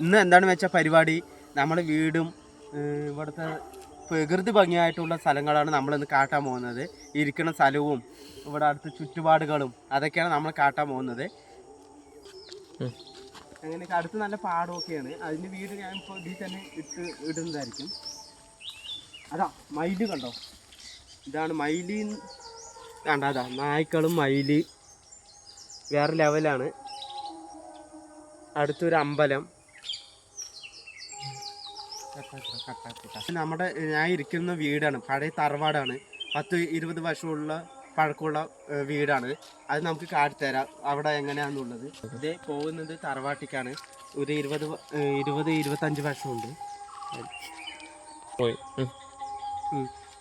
ഇന്ന് എന്താണെന്ന് വെച്ചാൽ പരിപാടി നമ്മുടെ വീടും ഇവിടുത്തെ പ്രകൃതി ഭംഗിയായിട്ടുള്ള സ്ഥലങ്ങളാണ് നമ്മളിന്ന് കാട്ടാൻ പോകുന്നത്. ഇരിക്കുന്ന സ്ഥലവും ഇവിടെ അടുത്ത് ചുറ്റുപാടുകളും അതൊക്കെയാണ് നമ്മൾ കാട്ടാൻ പോകുന്നത്. അങ്ങനെയൊക്കെ അടുത്ത് നല്ല പാടമൊക്കെയാണ്. അതിൻ്റെ വീട് ഞാനിപ്പോൾ ഇതിൽ തന്നെ ഇടുന്നതായിരിക്കും. അതാ മയില് കണ്ടോ, ഇതാണ് മയില് കണ്ട, അതാ നായ്ക്കളും മയില് വേറെ ലെവലാണ്. അടുത്തൊരു അമ്പലം, നമ്മുടെ ഞാൻ ഇരിക്കുന്ന വീടാണ്, പഴയ തറവാടാണ്. 10-20 വർഷമുള്ള പഴക്കമുള്ള വീടാണ്. അത് നമുക്ക് കാട്ടിത്തരാം അവിടെ എങ്ങനെയാണെന്നുള്ളത്. ഇത് പോകുന്നത് തറവാട്ടിക്കാണ്. ഒരു 20-25 വർഷമുണ്ട്.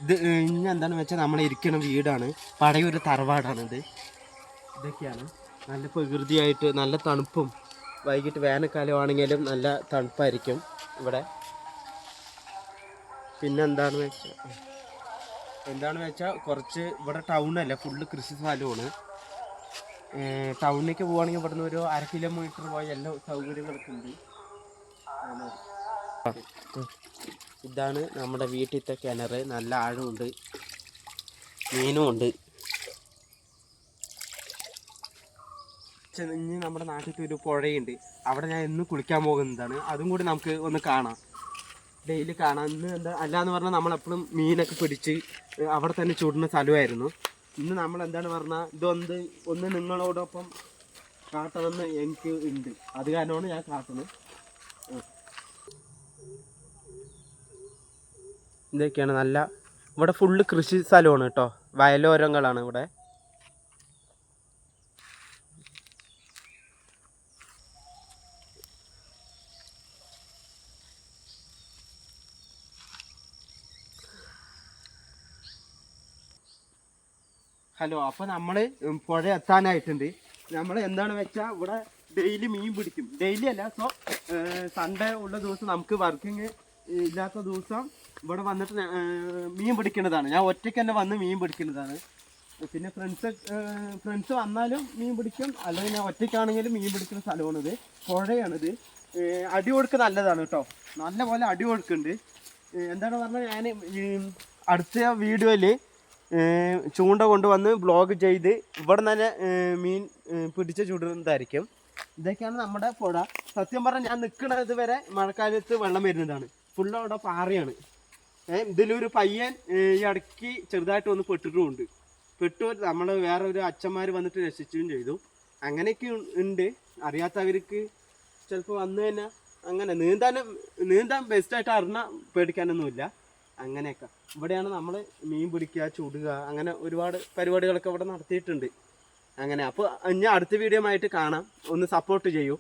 ഇത് ഇനി എന്താണെന്ന് വെച്ചാൽ നമ്മൾ ഇരിക്കുന്ന വീടാണ്, പഴയൊരു തറവാടാണിത്. ഇതൊക്കെയാണ് നല്ല പ്രകൃതിയായിട്ട്, നല്ല തണുപ്പും. വൈകിട്ട് വേനൽക്കാലമാണെങ്കിലും നല്ല തണുപ്പായിരിക്കും ഇവിടെ. പിന്നെ എന്താണെന്ന് വെച്ചാൽ കുറച്ച് ഇവിടെ ടൗണല്ല, ഫുള്ള് കൃഷി സ്ഥലമാണ്. ടൗണിലേക്ക് പോവുകയാണെങ്കിൽ ഇവിടുന്ന് ഒരു 1/2 കിലോമീറ്റർ പോയ എല്ലാ സൗകര്യങ്ങളൊക്കെ ഉണ്ട്. ഇതാണ് നമ്മുടെ വീട്ടിലത്തെ കിണർ, നല്ല ആഴമുണ്ട്, മീനുമുണ്ട്. ഇനി നമ്മുടെ നാട്ടിലത്തെ ഒരു പുഴയുണ്ട്, അവിടെ ഞാൻ എന്നും കുളിക്കാൻ പോകുന്നതാണ്. അതും കൂടി നമുക്ക് ഒന്ന് കാണാം, ഡെയിലി കാണാം. ഇന്ന് അല്ലാന്ന് പറഞ്ഞാൽ നമ്മളെപ്പോഴും മീനൊക്കെ പിടിച്ച് അവിടെ തന്നെ ചൂടുന്ന സ്ഥലമായിരുന്നു. ഇന്ന് നമ്മൾ എന്താണ് പറഞ്ഞാൽ ഒന്ന് നിങ്ങളോടൊപ്പം കാട്ടണമെന്ന് എനിക്ക് ഉണ്ട്, അത് കാരണമാണ് ഞാൻ കാട്ടുന്നത്. ഇതൊക്കെയാണ് നല്ല, ഇവിടെ ഫുള്ള് കൃഷി സ്ഥലമാണ് കേട്ടോ, വയലോരങ്ങളാണ് ഇവിടെ. ഹലോ, അപ്പോൾ നമ്മൾ പുഴ എത്താനായിട്ടുണ്ട്. നമ്മൾ എന്താണെന്ന് വെച്ചാൽ ഇവിടെ ഡെയിലി മീൻ പിടിക്കും. ഡെയിലി അല്ല, സോ സൺഡേ ഉള്ള ദിവസം, നമുക്ക് വർക്കിംഗ് ഇല്ലാത്ത ദിവസം ഇവിടെ വന്നിട്ട് മീൻ പിടിക്കുന്നതാണ്. ഞാൻ ഒറ്റയ്ക്ക് തന്നെ വന്ന് മീൻ പിടിക്കുന്നതാണ്. പിന്നെ ഫ്രണ്ട്സ് വന്നാലും മീൻ പിടിക്കും, അല്ലെങ്കിൽ ഞാൻ ഒറ്റയ്ക്കാണെങ്കിലും മീൻ പിടിക്കുന്ന സ്ഥലമാണിത്. പുഴയാണിത്. അടിയൊഴുക്ക് നല്ലതാണ് കേട്ടോ, നല്ല പോലെ അടിയൊഴുക്കുണ്ട്. എന്താണ് പറഞ്ഞാൽ, ഞാൻ അടുത്ത വീഡിയോയിൽ ചൂണ്ട കൊണ്ടുവന്ന് വ്ളോഗ് ചെയ്ത് ഇവിടെ തന്നെ മീൻ പിടിച്ച് ചുടുന്നതായിരിക്കും. ഇതൊക്കെയാണ് നമ്മുടെ പുഴ. സത്യം പറഞ്ഞാൽ ഞാൻ നിൽക്കുന്നത് വരെ മഴക്കാലത്ത് വെള്ളം വരുന്നതാണ്. ഫുള്ള് അവിടെ പാറയാണ്. ഇതിലൊരു പയ്യൻ ഈ ഇടയ്ക്ക് ചെറുതായിട്ട് ഒന്ന് പെട്ടിട്ടുമുണ്ട്. നമ്മൾ വേറെ ഒരു അച്ഛന്മാർ വന്നിട്ട് രക്ഷിക്കുകയും ചെയ്തു. അങ്ങനെയൊക്കെ ഉണ്ട്. അറിയാത്തവർക്ക് ചിലപ്പോൾ വന്നു തന്നെ അങ്ങനെ നീന്താൻ ബെസ്റ്റായിട്ട് അറിഞ്ഞാൽ പേടിക്കാനൊന്നുമില്ല. അങ്ങനെയൊക്കെ ഇവിടെയാണ് നമ്മൾ മീൻ പിടിക്കുക, ചുടുക, അങ്ങനെ ഒരുപാട് പരിപാടികളൊക്കെ ഇവിടെ നടത്തിയിട്ടുണ്ട്. അങ്ങനെ അപ്പോൾ ഇനി അടുത്ത വീഡിയോ ആയിട്ട് കാണാം. ഒന്ന് സപ്പോർട്ട് ചെയ്യൂ.